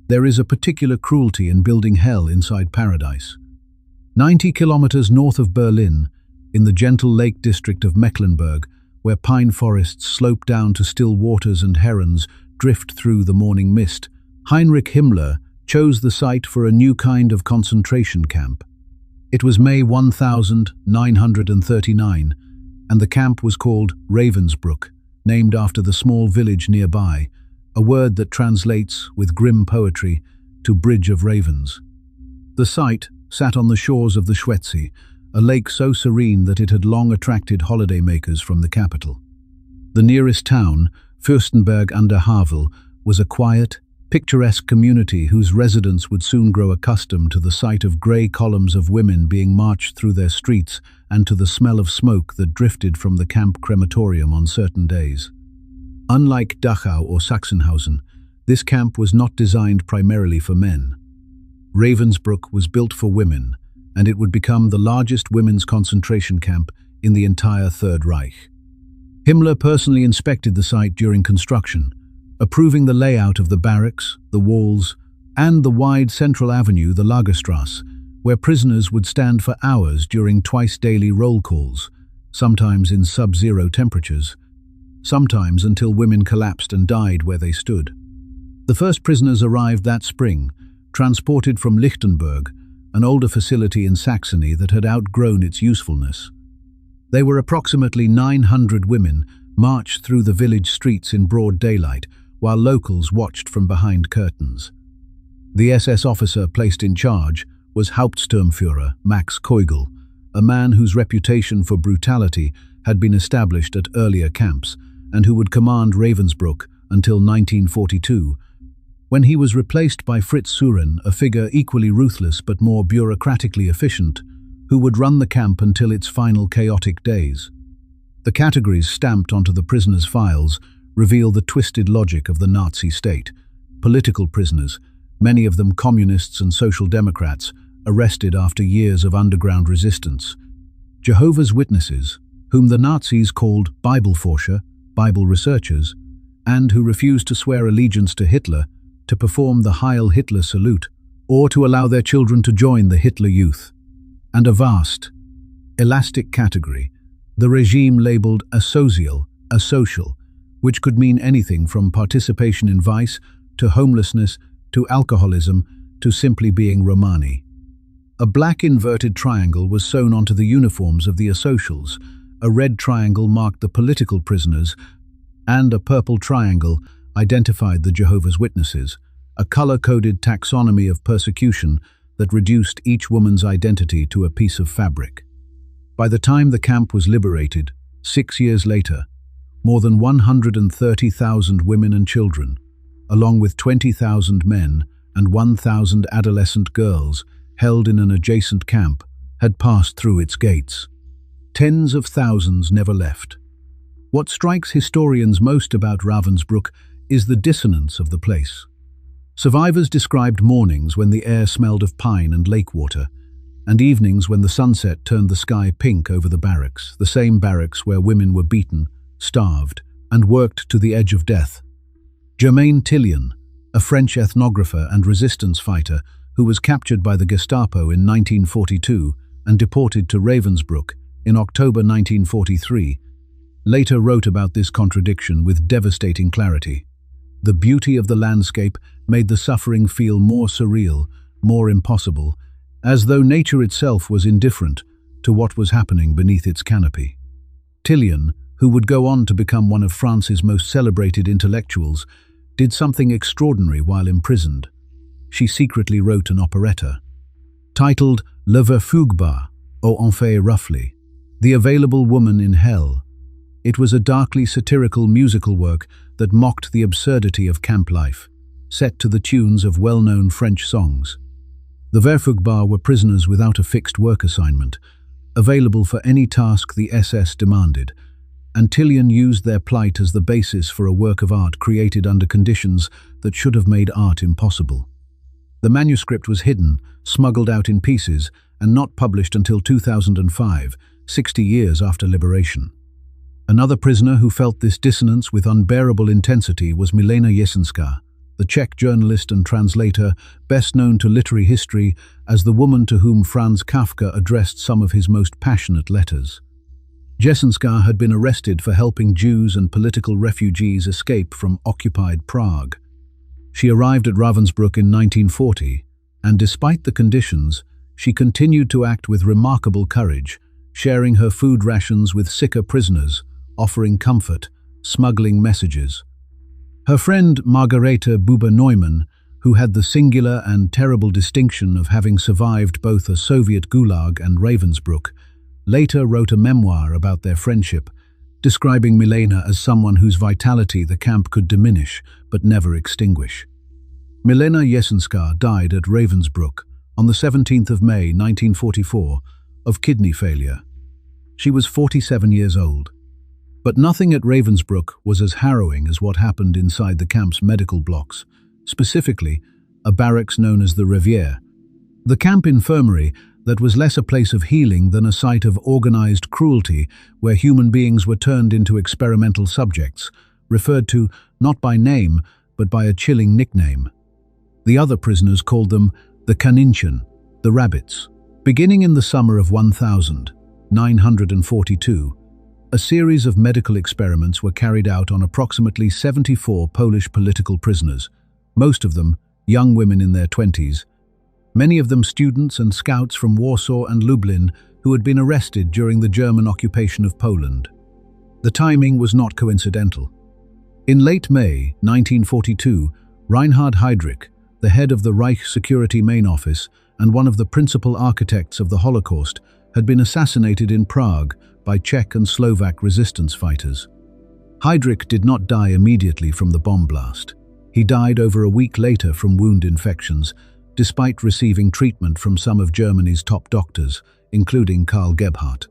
There is a particular cruelty in building hell inside paradise. 90 kilometers north of Berlin, in the gentle lake district of Mecklenburg, where pine forests slope down to still waters and herons drift through the morning mist, Heinrich Himmler chose the site for a new kind of concentration camp. It was May 1939, and the camp was called Ravensbrück, named after the small village nearby, a word that translates, with grim poetry, to Bridge of Ravens. The site sat on the shores of the Schwedtsee, a lake so serene that it had long attracted holidaymakers from the capital. The nearest town, Fürstenberg under Havel, was a quiet, picturesque community whose residents would soon grow accustomed to the sight of grey columns of women being marched through their streets and to the smell of smoke that drifted from the camp crematorium on certain days. Unlike Dachau or Sachsenhausen, this camp was not designed primarily for men. Ravensbrook was built for women, and it would become the largest women's concentration camp in the entire Third Reich. Himmler personally inspected the site during construction, approving the layout of the barracks, the walls, and the wide central avenue, the Lagerstraße, where prisoners would stand for hours during twice-daily roll calls, sometimes in sub-zero temperatures, sometimes until women collapsed and died where they stood. The first prisoners arrived that spring, transported from Lichtenberg, an older facility in Saxony that had outgrown its usefulness. They were approximately 900 women marched through the village streets in broad daylight, while locals watched from behind curtains. The SS officer placed in charge was Hauptsturmführer Max Keugel, a man whose reputation for brutality had been established at earlier camps and who would command Ravensbrück until 1942, when he was replaced by Fritz Suren, a figure equally ruthless but more bureaucratically efficient, who would run the camp until its final chaotic days. The categories stamped onto the prisoners' files reveal the twisted logic of the Nazi state. Political prisoners, many of them communists and social democrats, arrested after years of underground resistance. Jehovah's Witnesses, whom the Nazis called Bibelforscher, Bible researchers, and who refused to swear allegiance to Hitler, to perform the Heil Hitler salute, or to allow their children to join the Hitler Youth. And a vast, elastic category, the regime labeled asocial, which could mean anything from participation in vice, to homelessness, to alcoholism, to simply being Romani. A black inverted triangle was sewn onto the uniforms of the asocials, a red triangle marked the political prisoners, and a purple triangle identified the Jehovah's Witnesses, a color-coded taxonomy of persecution that reduced each woman's identity to a piece of fabric. By the time the camp was liberated, 6 years later, more than 130,000 women and children, along with 20,000 men and 1,000 adolescent girls held in an adjacent camp, had passed through its gates. Tens of thousands never left. What strikes historians most about Ravensbrück is the dissonance of the place. Survivors described mornings when the air smelled of pine and lake water, and evenings when the sunset turned the sky pink over the barracks, the same barracks where women were beaten, starved, and worked to the edge of death. Germain Tillion, a French ethnographer and resistance fighter who was captured by the Gestapo in 1942 and deported to Ravensbrück in October 1943, later wrote about this contradiction with devastating clarity. The beauty of the landscape made the suffering feel more surreal, more impossible, as though nature itself was indifferent to what was happening beneath its canopy. Tillion, who would go on to become one of France's most celebrated intellectuals, did something extraordinary while imprisoned. She secretly wrote an operetta, titled Le Verfügbar, or en fait roughly, The Available Woman in Hell. It was a darkly satirical musical work that mocked the absurdity of camp life, set to the tunes of well-known French songs. The Verfügbar were prisoners without a fixed work assignment, available for any task the SS demanded, and Tillion used their plight as the basis for a work of art created under conditions that should have made art impossible. The manuscript was hidden, smuggled out in pieces, and not published until 2005, 60 years after liberation. Another prisoner who felt this dissonance with unbearable intensity was Milena Jesenska. the Czech journalist and translator, best known to literary history as the woman to whom Franz Kafka addressed some of his most passionate letters. Jesenská had been arrested for helping Jews and political refugees escape from occupied Prague. She arrived at Ravensbrück in 1940, and despite the conditions, she continued to act with remarkable courage, sharing her food rations with sicker prisoners, offering comfort, smuggling messages. Her friend Margarete Buber-Neumann, who had the singular and terrible distinction of having survived both a Soviet gulag and Ravensbrück, later wrote a memoir about their friendship, describing Milena as someone whose vitality the camp could diminish but never extinguish. Milena Jesenská died at Ravensbrück on the 17th of May 1944 of kidney failure. She was 47 years old. But nothing at Ravensbrück was as harrowing as what happened inside the camp's medical blocks, specifically a barracks known as the Rivière. The camp infirmary that was less a place of healing than a site of organized cruelty where human beings were turned into experimental subjects, referred to not by name but by a chilling nickname. The other prisoners called them the Kaninchen, the rabbits. Beginning in the summer of 1942, a series of medical experiments were carried out on approximately 74 Polish political prisoners, most of them young women in their 20s, many of them students and scouts from Warsaw and Lublin who had been arrested during the German occupation of Poland. The timing was not coincidental. In late May 1942, Reinhard Heydrich, the head of the Reich Security Main Office and one of the principal architects of the Holocaust, had been assassinated in Prague by Czech and Slovak resistance fighters. Heydrich did not die immediately from the bomb blast. He died over a week later from wound infections, despite receiving treatment from some of Germany's top doctors, including Karl Gebhardt.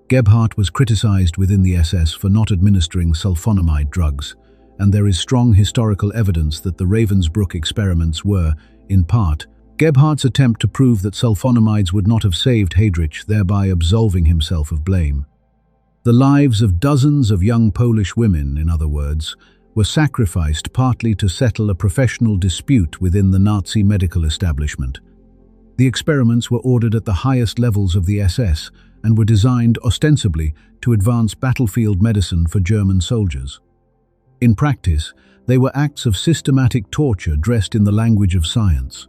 Gebhardt was criticized within the SS for not administering sulfonamide drugs, and there is strong historical evidence that the Ravensbrück experiments were, in part, Gebhardt's attempt to prove that sulfonamides would not have saved Heydrich, thereby absolving himself of blame. The lives of dozens of young Polish women, in other words, were sacrificed partly to settle a professional dispute within the Nazi medical establishment. The experiments were ordered at the highest levels of the SS and were designed ostensibly to advance battlefield medicine for German soldiers. In practice, they were acts of systematic torture dressed in the language of science.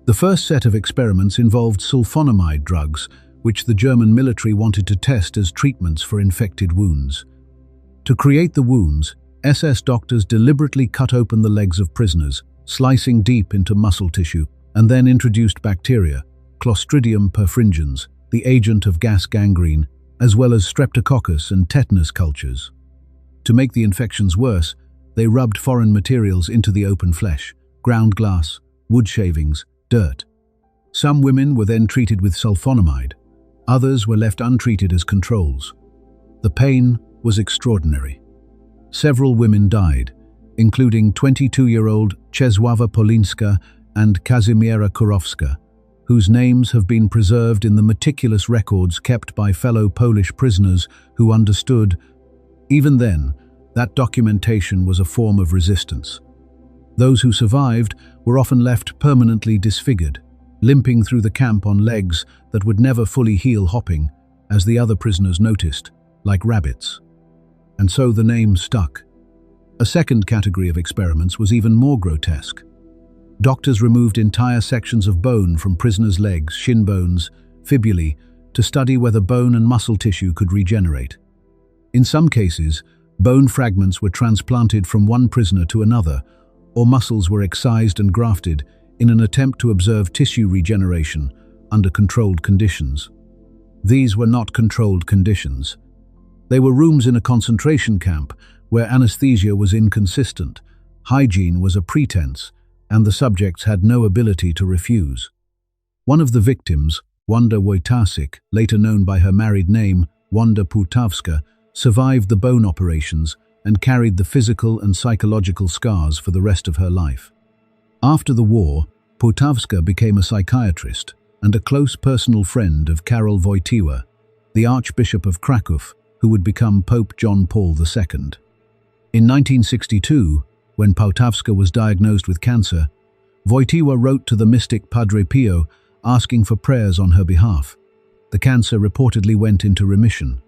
The first set of experiments involved sulfonamide drugs, which the German military wanted to test as treatments for infected wounds. To create the wounds, SS doctors deliberately cut open the legs of prisoners, slicing deep into muscle tissue, and then introduced bacteria, Clostridium perfringens, the agent of gas gangrene, as well as streptococcus and tetanus cultures. To make the infections worse, they rubbed foreign materials into the open flesh, ground glass, wood shavings, dirt. Some women were then treated with sulfonamide. Others were left untreated as controls. The pain was extraordinary. Several women died, including 22-year-old Czesława Polińska and Kazimiera Kurowska, whose names have been preserved in the meticulous records kept by fellow Polish prisoners who understood. Even then, that documentation was a form of resistance. Those who survived were often left permanently disfigured, limping through the camp on legs that would never fully heal, hopping, as the other prisoners noticed, like rabbits. And so the name stuck. A second category of experiments was even more grotesque. Doctors removed entire sections of bone from prisoners' legs, shin bones, fibulae, to study whether bone and muscle tissue could regenerate. In some cases, bone fragments were transplanted from one prisoner to another, or muscles were excised and grafted in an attempt to observe tissue regeneration under controlled conditions. These were not controlled conditions. They were rooms in a concentration camp where anesthesia was inconsistent, hygiene was a pretense, and the subjects had no ability to refuse. One of the victims, Wanda Wojtasik, later known by her married name, Wanda Putawska, survived the bone operations and carried the physical and psychological scars for the rest of her life. After the war, Putawska became a psychiatrist and a close personal friend of Karol Wojtyła, the Archbishop of Kraków, who would become Pope John Paul II. In 1962, When Połtawska was diagnosed with cancer, Wojtyła wrote to the mystic Padre Pio asking for prayers on her behalf. The cancer reportedly went into remission.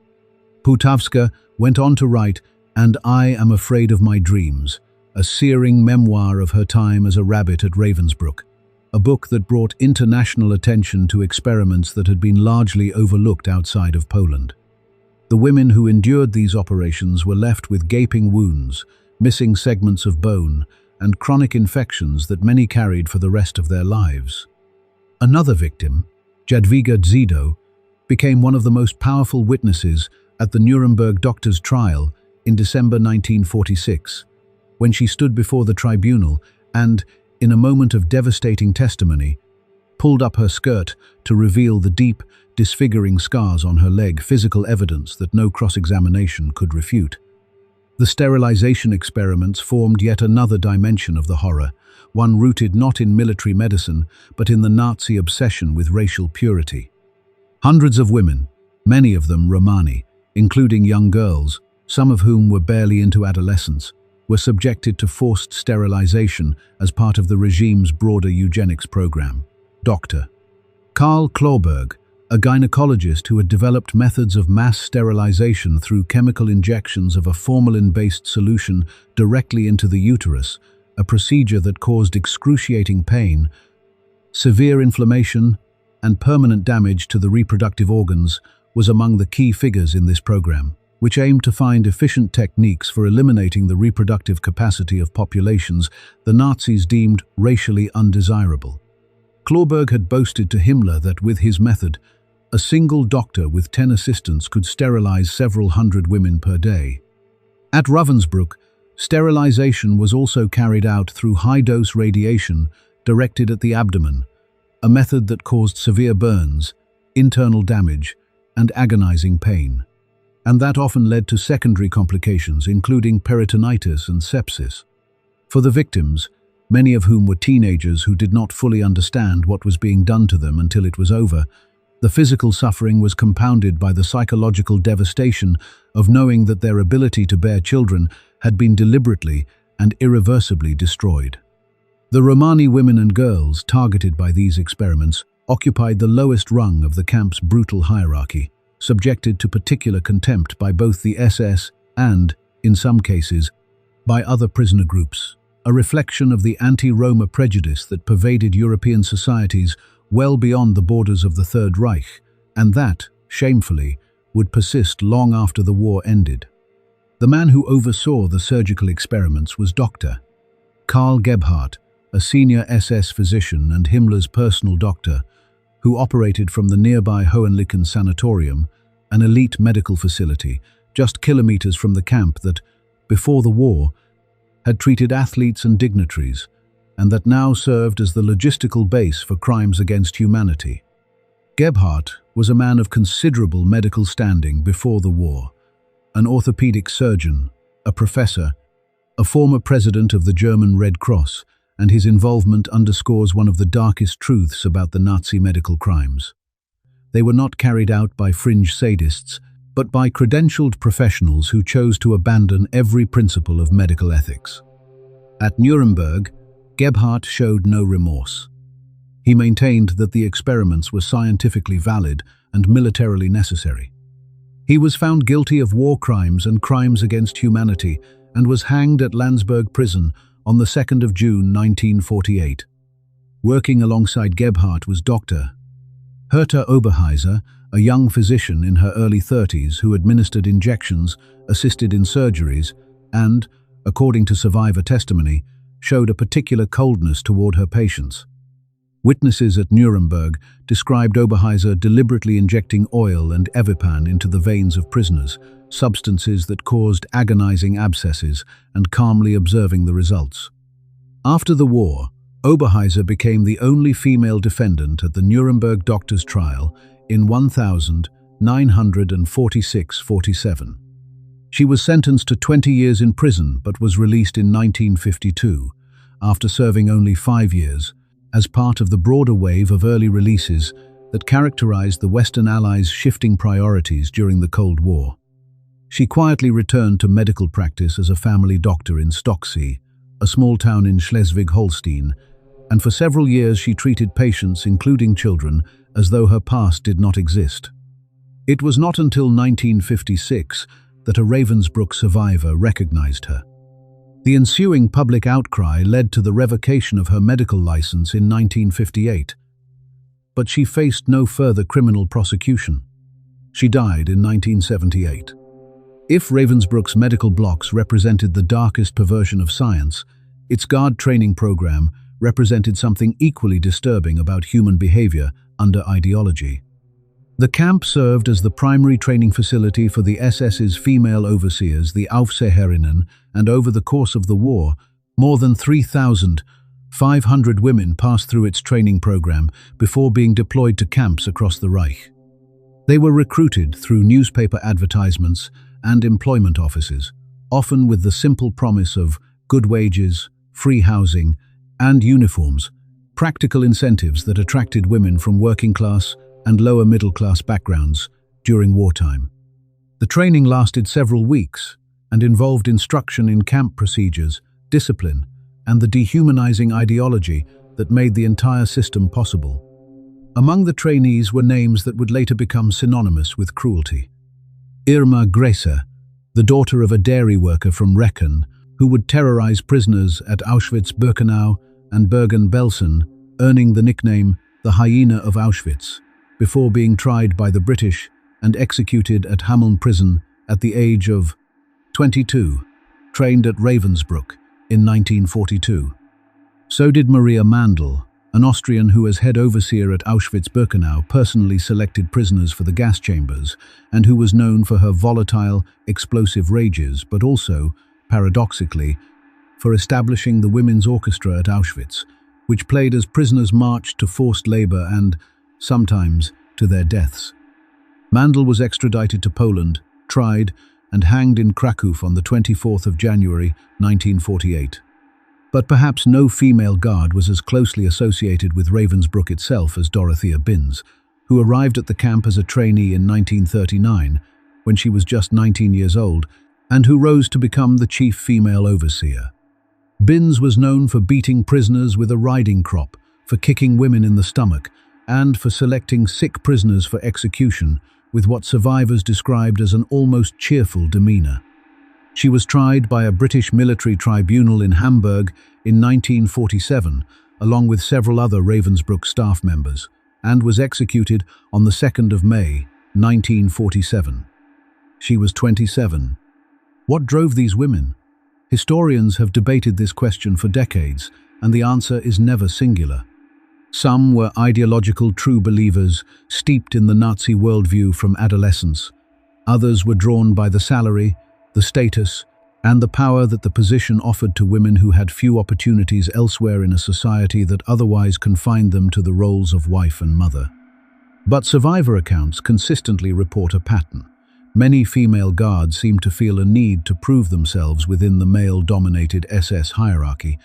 Połtawska went on to write, "And I am afraid of my dreams," a searing memoir of her time as a rabbit at Ravensbrück, a book that brought international attention to experiments that had been largely overlooked outside of Poland. The women who endured these operations were left with gaping wounds, missing segments of bone, and chronic infections that many carried for the rest of their lives. Another victim, Jadwiga Dzido, became one of the most powerful witnesses at the Nuremberg doctors' trial in December 1946, when she stood before the tribunal and, in a moment of devastating testimony, pulled up her skirt to reveal the deep, disfiguring scars on her leg, physical evidence that no cross-examination could refute. The sterilization experiments formed yet another dimension of the horror, one rooted not in military medicine, but in the Nazi obsession with racial purity. Hundreds of women, many of them Romani, including young girls, some of whom were barely into adolescence, were subjected to forced sterilization as part of the regime's broader eugenics program. Dr. Karl Klauberg, a gynecologist who had developed methods of mass sterilization through chemical injections of a formalin-based solution directly into the uterus, a procedure that caused excruciating pain, severe inflammation, and permanent damage to the reproductive organs, was among the key figures in this program, which aimed to find efficient techniques for eliminating the reproductive capacity of populations the Nazis deemed racially undesirable. Klauberg had boasted to Himmler that with his method, a single doctor with 10 assistants could sterilize several hundred women per day. At Ravensbrück, sterilization was also carried out through high-dose radiation directed at the abdomen, a method that caused severe burns, internal damage, and agonizing pain. And that often led to secondary complications, including peritonitis and sepsis. For the victims, many of whom were teenagers who did not fully understand what was being done to them until it was over, the physical suffering was compounded by the psychological devastation of knowing that their ability to bear children had been deliberately and irreversibly destroyed. The Romani women and girls targeted by these experiments occupied the lowest rung of the camp's brutal hierarchy, subjected to particular contempt by both the SS and, in some cases, by other prisoner groups, a reflection of the anti-Roma prejudice that pervaded European societies well beyond the borders of the Third Reich, and that, shamefully, would persist long after the war ended. The man who oversaw the surgical experiments was Dr. Karl Gebhardt, a senior SS physician and Himmler's personal doctor, who operated from the nearby Hohenlichen Sanatorium, an elite medical facility just kilometers from the camp that, before the war, had treated athletes and dignitaries, and that now served as the logistical base for crimes against humanity. Gebhardt was a man of considerable medical standing before the war, an orthopedic surgeon, a professor, a former president of the German Red Cross, and his involvement underscores one of the darkest truths about the Nazi medical crimes. They were not carried out by fringe sadists, but by credentialed professionals who chose to abandon every principle of medical ethics. At Nuremberg, Gebhardt showed no remorse. He maintained that the experiments were scientifically valid and militarily necessary. He was found guilty of war crimes and crimes against humanity and was hanged at Landsberg prison on the 2nd of June 1948. Working alongside Gebhardt was Dr. Herta Oberheiser, a young physician in her early 30s who administered injections, assisted in surgeries, and, according to survivor testimony, showed a particular coldness toward her patients. Witnesses at Nuremberg described Oberheiser deliberately injecting oil and Evipan into the veins of prisoners, substances that caused agonizing abscesses, and calmly observing the results. After the war, Oberheiser became the only female defendant at the Nuremberg doctors' trial in 1946-47. She was sentenced to 20 years in prison but was released in 1952, after serving only 5 years, as part of the broader wave of early releases that characterized the Western Allies' shifting priorities during the Cold War. She quietly returned to medical practice as a family doctor in Stocksee, a small town in Schleswig-Holstein, and for several years she treated patients, including children, as though her past did not exist. It was not until 1956 that a Ravensbrück survivor recognized her. The ensuing public outcry led to the revocation of her medical license in 1958. But she faced no further criminal prosecution. She died in 1978. If Ravensbrück's medical blocks represented the darkest perversion of science, its guard training program represented something equally disturbing about human behavior under ideology. The camp served as the primary training facility for the SS's female overseers, the Aufseherinnen, and over the course of the war, more than 3,500 women passed through its training program before being deployed to camps across the Reich. They were recruited through newspaper advertisements and employment offices, often with the simple promise of good wages, free housing, and uniforms, practical incentives that attracted women from working-class and lower middle-class backgrounds during wartime. The training lasted several weeks and involved instruction in camp procedures, discipline, and the dehumanizing ideology that made the entire system possible. Among the trainees were names that would later become synonymous with cruelty. Irma Gräser, the daughter of a dairy worker from Recken, who would terrorize prisoners at Auschwitz-Birkenau and Bergen-Belsen, earning the nickname the Hyena of Auschwitz, before being tried by the British and executed at Hameln prison at the age of 22, trained at Ravensbrück in 1942. So did Maria Mandl, an Austrian who as head overseer at Auschwitz-Birkenau personally selected prisoners for the gas chambers and who was known for her volatile, explosive rages, but also, paradoxically, for establishing the women's orchestra at Auschwitz, which played as prisoners marched to forced labor and, sometimes, to their deaths. Mandl was extradited to Poland, tried, and hanged in Krakow on the 24th of January, 1948. But perhaps no female guard was as closely associated with Ravensbrück itself as Dorothea Binz, who arrived at the camp as a trainee in 1939, when she was just 19 years old, and who rose to become the chief female overseer. Binz was known for beating prisoners with a riding crop, for kicking women in the stomach, and for selecting sick prisoners for execution with what survivors described as an almost cheerful demeanor. She was tried by a British military tribunal in Hamburg in 1947, along with several other Ravensbrück staff members, and was executed on the 2nd of May, 1947. She was 27. What drove these women? Historians have debated this question for decades, and the answer is never singular. Some were ideological true believers, steeped in the Nazi worldview from adolescence. Others were drawn by the salary, the status, and the power that the position offered to women who had few opportunities elsewhere in a society that otherwise confined them to the roles of wife and mother. But survivor accounts consistently report a pattern. Many female guards seem to feel a need to prove themselves within the male-dominated SS hierarchy,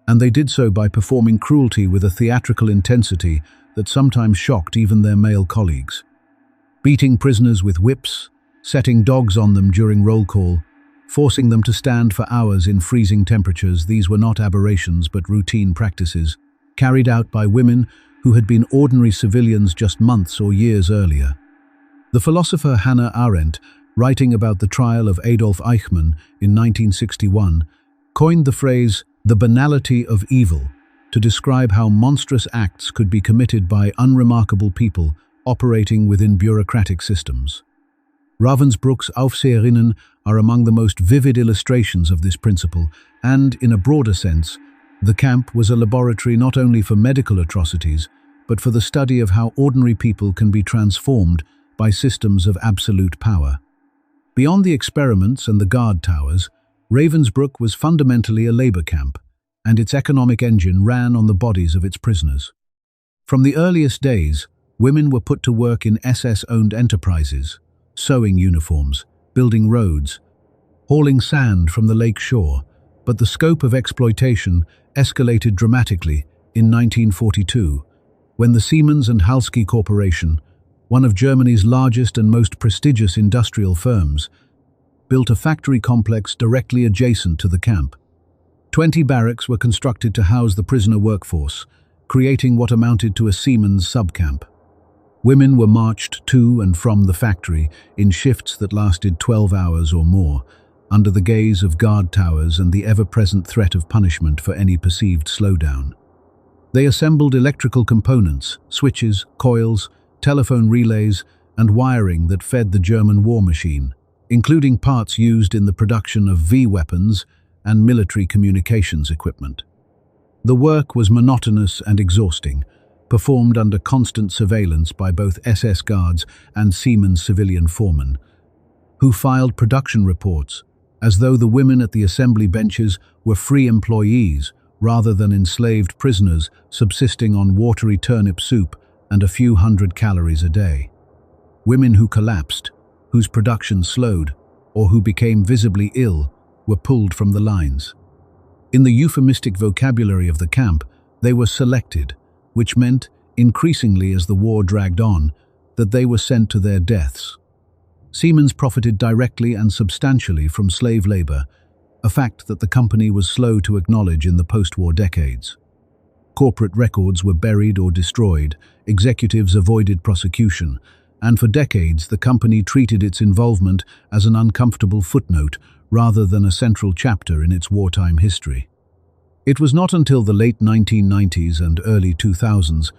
and they did so by performing cruelty with a theatrical intensity that sometimes shocked even their male colleagues. Beating prisoners with whips, setting dogs on them during roll call, forcing them to stand for hours in freezing temperatures, these were not aberrations but routine practices, carried out by women who had been ordinary civilians just months or years earlier. The philosopher Hannah Arendt, writing about the trial of Adolf Eichmann in 1961, coined the phrase, "the banality of evil," to describe how monstrous acts could be committed by unremarkable people operating within bureaucratic systems. Ravensbrück's Aufseherinnen are among the most vivid illustrations of this principle, and, in a broader sense, the camp was a laboratory not only for medical atrocities, but for the study of how ordinary people can be transformed by systems of absolute power. Beyond the experiments and the guard towers, Ravensbrück was fundamentally a labor camp, and its economic engine ran on the bodies of its prisoners. From the earliest days, women were put to work in SS-owned enterprises, sewing uniforms, building roads, hauling sand from the lake shore, but the scope of exploitation escalated dramatically in 1942, when the Siemens and Halske Corporation, one of Germany's largest and most prestigious industrial firms, built a factory complex directly adjacent to the camp. 20 barracks were constructed to house the prisoner workforce, creating what amounted to a seaman's subcamp. Women were marched to and from the factory in shifts that lasted 12 hours or more, under the gaze of guard towers and the ever-present threat of punishment for any perceived slowdown. They assembled electrical components, switches, coils, telephone relays, and wiring that fed the German war machine, including parts used in the production of V-weapons and military communications equipment. The work was monotonous and exhausting, performed under constant surveillance by both SS guards and Siemens civilian foremen, who filed production reports as though the women at the assembly benches were free employees rather than enslaved prisoners subsisting on watery turnip soup and a few hundred calories a day. Women who collapsed, whose production slowed, or who became visibly ill were pulled from the lines. In the euphemistic vocabulary of the camp, they were selected, which meant, increasingly as the war dragged on, that they were sent to their deaths. Siemens profited directly and substantially from slave labor, a fact that the company was slow to acknowledge in the post-war decades. Corporate records were buried or destroyed, executives avoided prosecution, and for decades the company treated its involvement as an uncomfortable footnote rather than a central chapter in its wartime history. It was not until the late 1990s and early 2000s,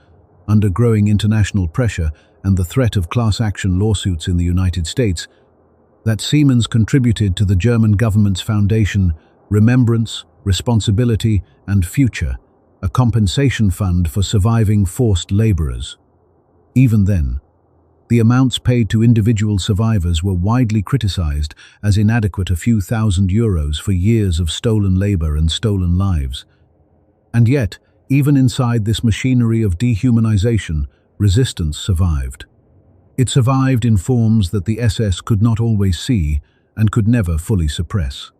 under growing international pressure and the threat of class action lawsuits in the United States, that Siemens contributed to the German government's foundation, Remembrance, Responsibility and Future, a compensation fund for surviving forced laborers. Even then, the amounts paid to individual survivors were widely criticized as inadequate, a few thousand euros for years of stolen labor and stolen lives. And yet, even inside this machinery of dehumanization, resistance survived. It survived in forms that the SS could not always see and could never fully suppress.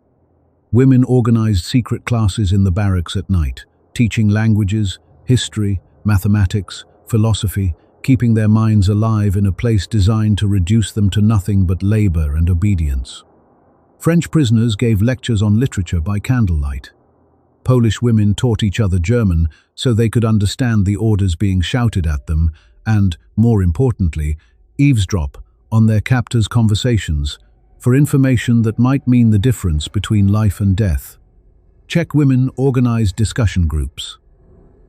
Women organized secret classes in the barracks at night, teaching languages, history, mathematics, philosophy, keeping their minds alive in a place designed to reduce them to nothing but labor and obedience. French prisoners gave lectures on literature by candlelight. Polish women taught each other German so they could understand the orders being shouted at them and, more importantly, eavesdrop on their captors' conversations for information that might mean the difference between life and death. Czech women organized discussion groups.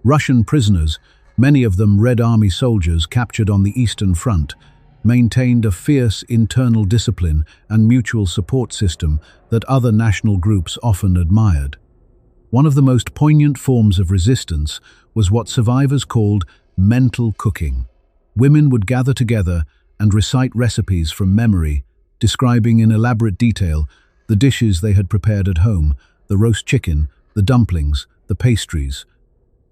Russian prisoners, many of them Red Army soldiers captured on the Eastern Front, maintained a fierce internal discipline and mutual support system that other national groups often admired. One of the most poignant forms of resistance was what survivors called mental cooking. Women would gather together and recite recipes from memory, describing in elaborate detail the dishes they had prepared at home, the roast chicken, the dumplings, the pastries,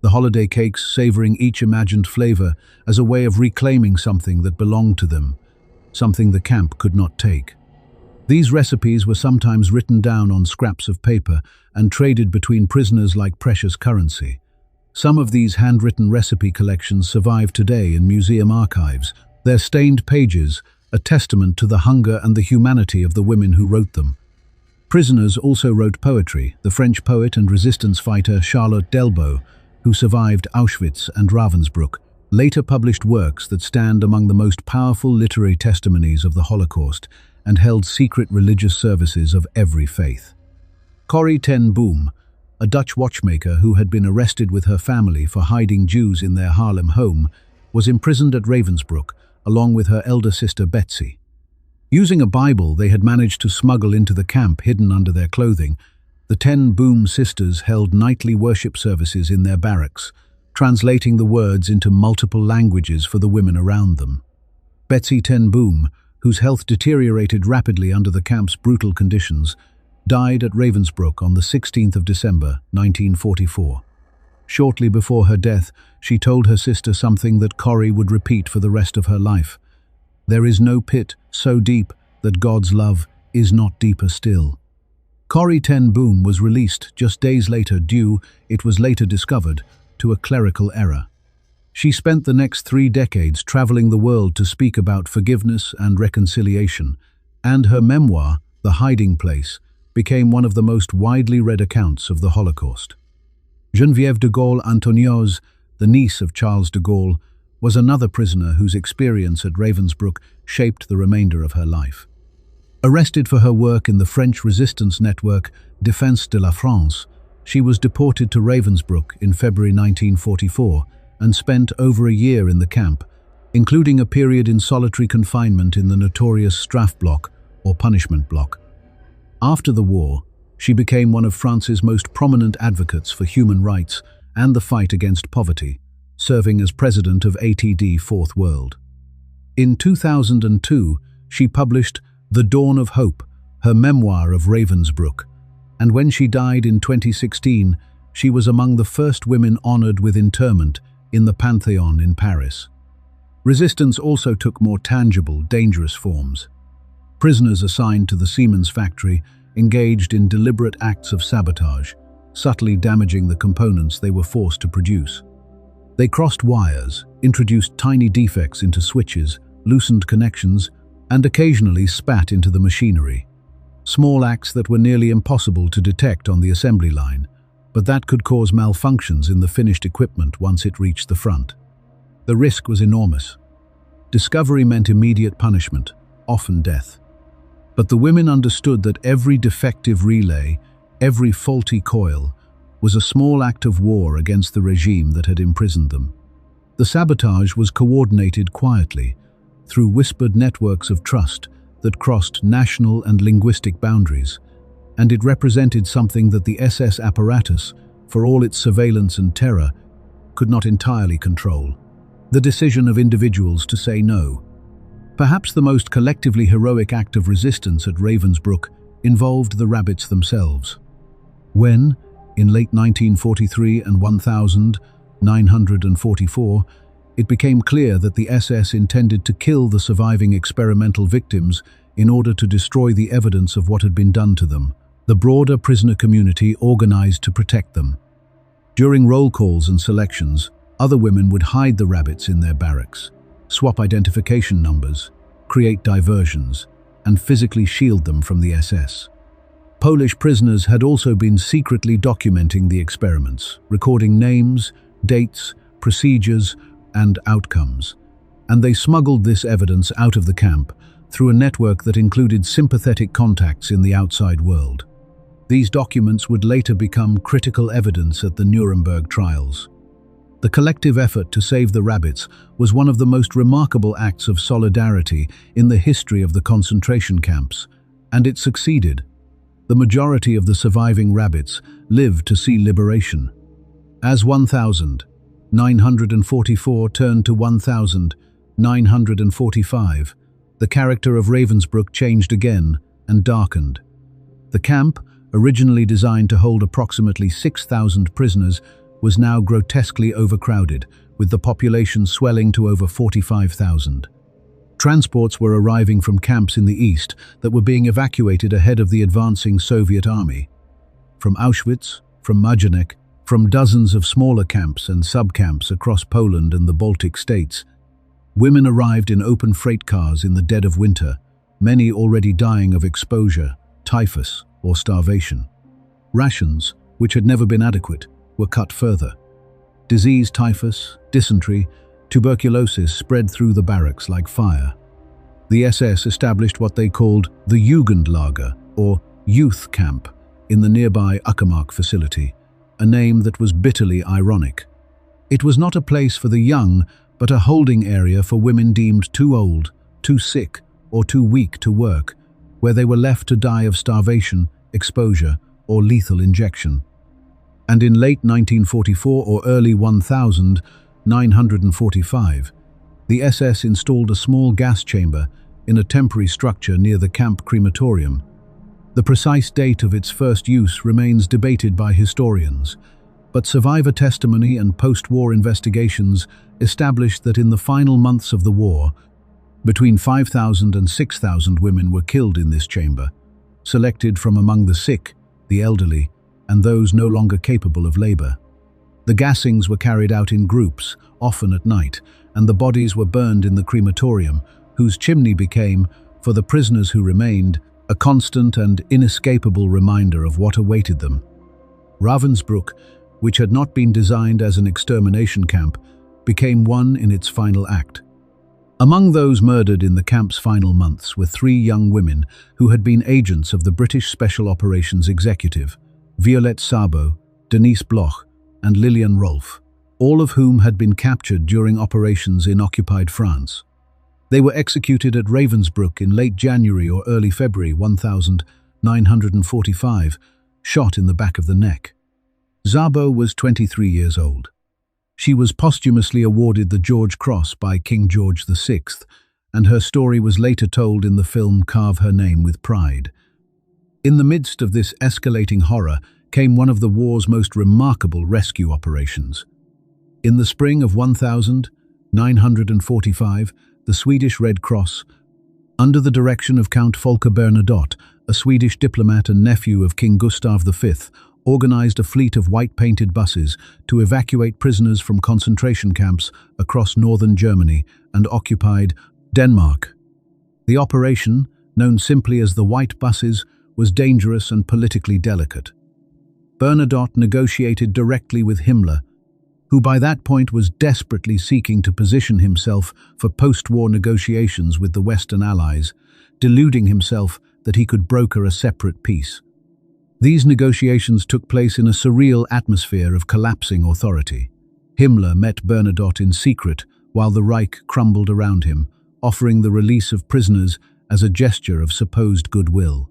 the holiday cakes, savoring each imagined flavor as a way of reclaiming something that belonged to them, something the camp could not take. These recipes were sometimes written down on scraps of paper and traded between prisoners like precious currency. Some of these handwritten recipe collections survive today in museum archives, their stained pages a testament to the hunger and the humanity of the women who wrote them. Prisoners also wrote poetry. The French poet and resistance fighter Charlotte Delbo, who survived Auschwitz and Ravensbrück, later published works that stand among the most powerful literary testimonies of the Holocaust and held secret religious services of every faith. Corrie ten Boom, a Dutch watchmaker who had been arrested with her family for hiding Jews in their Haarlem home, was imprisoned at Ravensbrück along with her elder sister Betsy. Using a Bible they had managed to smuggle into the camp hidden under their clothing, the ten Boom sisters held nightly worship services in their barracks, translating the words into multiple languages for the women around them. Betsy ten Boom, whose health deteriorated rapidly under the camp's brutal conditions, died at Ravensbrück on the 16th of December, 1944. Shortly before her death, she told her sister something that Corrie would repeat for the rest of her life. "There is no pit so deep that God's love is not deeper still." Corrie ten Boom was released just days later due, it was later discovered, to a clerical error. She spent the next 3 decades traveling the world to speak about forgiveness and reconciliation, and her memoir, The Hiding Place, became one of the most widely read accounts of the Holocaust. Geneviève de Gaulle Anthonioz, the niece of Charles de Gaulle, was another prisoner whose experience at Ravensbrück shaped the remainder of her life. Arrested for her work in the French resistance network Défense de la France, she was deported to Ravensbrück in February 1944 and spent over a year in the camp, including a period in solitary confinement in the notorious Strafblock or punishment block. After the war, she became one of France's most prominent advocates for human rights and the fight against poverty, serving as president of ATD Fourth World. In 2002, she published The Dawn of Hope, her memoir of Ravensbrück, and when she died in 2016, she was among the first women honored with interment in the Panthéon in Paris. Resistance also took more tangible, dangerous forms. Prisoners assigned to the Siemens factory engaged in deliberate acts of sabotage, subtly damaging the components they were forced to produce. They crossed wires, introduced tiny defects into switches, loosened connections, and occasionally spat into the machinery. Small acts that were nearly impossible to detect on the assembly line, but that could cause malfunctions in the finished equipment once it reached the front. The risk was enormous. Discovery meant immediate punishment, often death. But the women understood that every defective relay, every faulty coil, was a small act of war against the regime that had imprisoned them. The sabotage was coordinated quietly, through whispered networks of trust that crossed national and linguistic boundaries, and it represented something that the SS apparatus, for all its surveillance and terror, could not entirely control: the decision of individuals to say no. Perhaps the most collectively heroic act of resistance at Ravensbrück involved the rabbits themselves. When, in late 1943 and 1944, it became clear that the SS intended to kill the surviving experimental victims in order to destroy the evidence of what had been done to them, the broader prisoner community organized to protect them. During roll calls and selections, other women would hide the rabbits in their barracks, swap identification numbers, create diversions, and physically shield them from the SS. Polish prisoners had also been secretly documenting the experiments, recording names, dates, procedures, and outcomes, and they smuggled this evidence out of the camp through a network that included sympathetic contacts in the outside world. These documents would later become critical evidence at the Nuremberg trials. The collective effort to save the rabbits was one of the most remarkable acts of solidarity in the history of the concentration camps, and it succeeded. The majority of the surviving rabbits lived to see liberation. As 1,944 turned to 1,945, the character of Ravensbrück changed again and darkened. The camp, originally designed to hold approximately 6,000 prisoners, was now grotesquely overcrowded, with the population swelling to over 45,000. Transports were arriving from camps in the east that were being evacuated ahead of the advancing Soviet army. From Auschwitz, from Majdanek, from dozens of smaller camps and sub-camps across Poland and the Baltic states, women arrived in open freight cars in the dead of winter, many already dying of exposure, typhus, or starvation. Rations, which had never been adequate, were cut further. Disease, typhus, dysentery, tuberculosis spread through the barracks like fire. The SS established what they called the Jugendlager, or youth camp, in the nearby Uckermark facility, a name that was bitterly ironic. It was not a place for the young, but a holding area for women deemed too old, too sick, or too weak to work, where they were left to die of starvation, exposure, or lethal injection. And in late 1944 or early 1945, the SS installed a small gas chamber in a temporary structure near the camp crematorium. The precise date of its first use remains debated by historians, but survivor testimony and post-war investigations established that in the final months of the war, between 5,000 and 6,000 women were killed in this chamber, selected from among the sick, the elderly, and those no longer capable of labor. The gassings were carried out in groups, often at night, and the bodies were burned in the crematorium, whose chimney became, for the prisoners who remained, a constant and inescapable reminder of what awaited them. Ravensbrück, which had not been designed as an extermination camp, became one in its final act. Among those murdered in the camp's final months were 3 young women who had been agents of the British Special Operations Executive, Violette Sabo, Denise Bloch, and Lillian Rolfe, all of whom had been captured during operations in occupied France. They were executed at Ravensbrück in late January or early February 1945, shot in the back of the neck. Szabo was 23 years old. She was posthumously awarded the George Cross by King George VI, and her story was later told in the film Carve Her Name with Pride. In the midst of this escalating horror came one of the war's most remarkable rescue operations. In the spring of 1945, the Swedish Red Cross, under the direction of Count Folke Bernadotte, a Swedish diplomat and nephew of King Gustav V, organized a fleet of white-painted buses to evacuate prisoners from concentration camps across northern Germany and occupied Denmark. The operation, known simply as the White Buses, was dangerous and politically delicate. Bernadotte negotiated directly with Himmler, who by that point was desperately seeking to position himself for post-war negotiations with the Western Allies, deluding himself that he could broker a separate peace. These negotiations took place in a surreal atmosphere of collapsing authority. Himmler met Bernadotte in secret while the Reich crumbled around him, offering the release of prisoners as a gesture of supposed goodwill.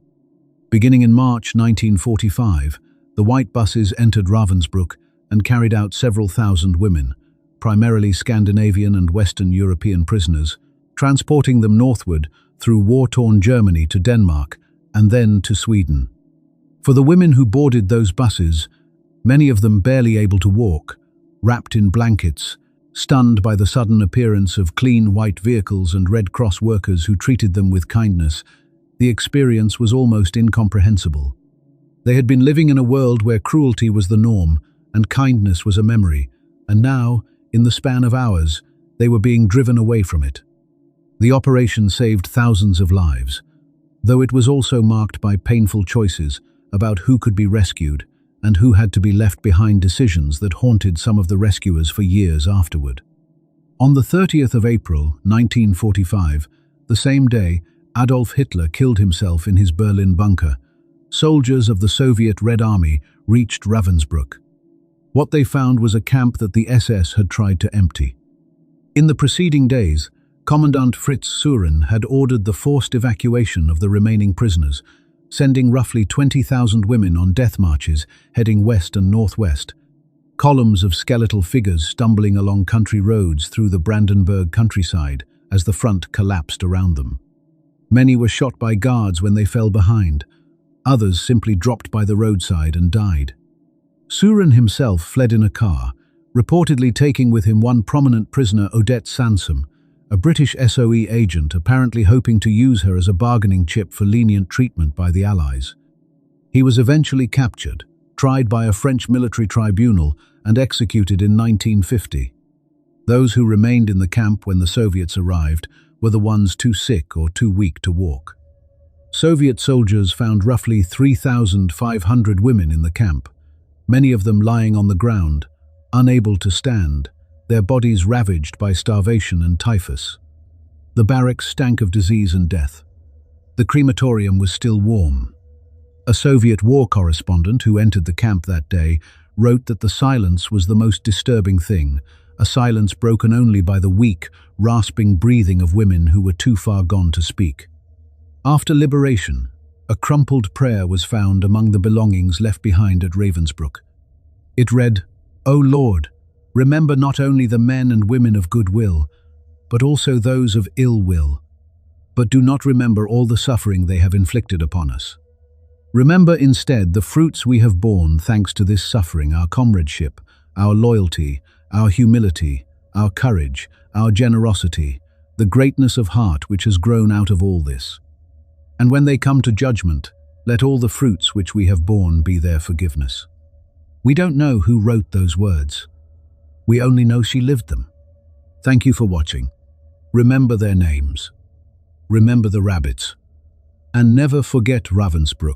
Beginning in March 1945, the White Buses entered Ravensbrück and carried out several thousand women, primarily Scandinavian and Western European prisoners, transporting them northward through war-torn Germany to Denmark and then to Sweden. For the women who boarded those buses, many of them barely able to walk, wrapped in blankets, stunned by the sudden appearance of clean white vehicles and Red Cross workers who treated them with kindness, the experience was almost incomprehensible. They had been living in a world where cruelty was the norm and kindness was a memory, and now, in the span of hours, they were being driven away from it. The operation saved thousands of lives, though it was also marked by painful choices about who could be rescued and who had to be left behind, decisions that haunted some of the rescuers for years afterward. On the 30th of April, 1945, the same day, Adolf Hitler killed himself in his Berlin bunker. Soldiers of the Soviet Red Army reached Ravensbrück. What they found was a camp that the SS had tried to empty. In the preceding days, Commandant Fritz Suren had ordered the forced evacuation of the remaining prisoners, sending roughly 20,000 women on death marches heading west and northwest, columns of skeletal figures stumbling along country roads through the Brandenburg countryside as the front collapsed around them. Many were shot by guards when they fell behind. Others simply dropped by the roadside and died. Suren himself fled in a car, reportedly taking with him one prominent prisoner, Odette Sansom, a British SOE agent apparently hoping to use her as a bargaining chip for lenient treatment by the Allies. He was eventually captured, tried by a French military tribunal, and executed in 1950. Those who remained in the camp when the Soviets arrived were the ones too sick or too weak to walk. Soviet soldiers found roughly 3,500 women in the camp, many of them lying on the ground, unable to stand, their bodies ravaged by starvation and typhus. The barracks stank of disease and death. The crematorium was still warm. A Soviet war correspondent who entered the camp that day wrote that the silence was the most disturbing thing, a silence broken only by the weak, rasping breathing of women who were too far gone to speak. After liberation, a crumpled prayer was found among the belongings left behind at Ravensbrück. It read, "O Lord, remember not only the men and women of goodwill, but also those of ill will. But do not remember all the suffering they have inflicted upon us. Remember instead the fruits we have borne thanks to this suffering, our comradeship, our loyalty, our humility, our courage, our generosity, the greatness of heart which has grown out of all this. And when they come to judgment, let all the fruits which we have borne be their forgiveness." We don't know who wrote those words. We only know she lived them. Thank you for watching. Remember their names. Remember the rabbits. And never forget Ravensbrück.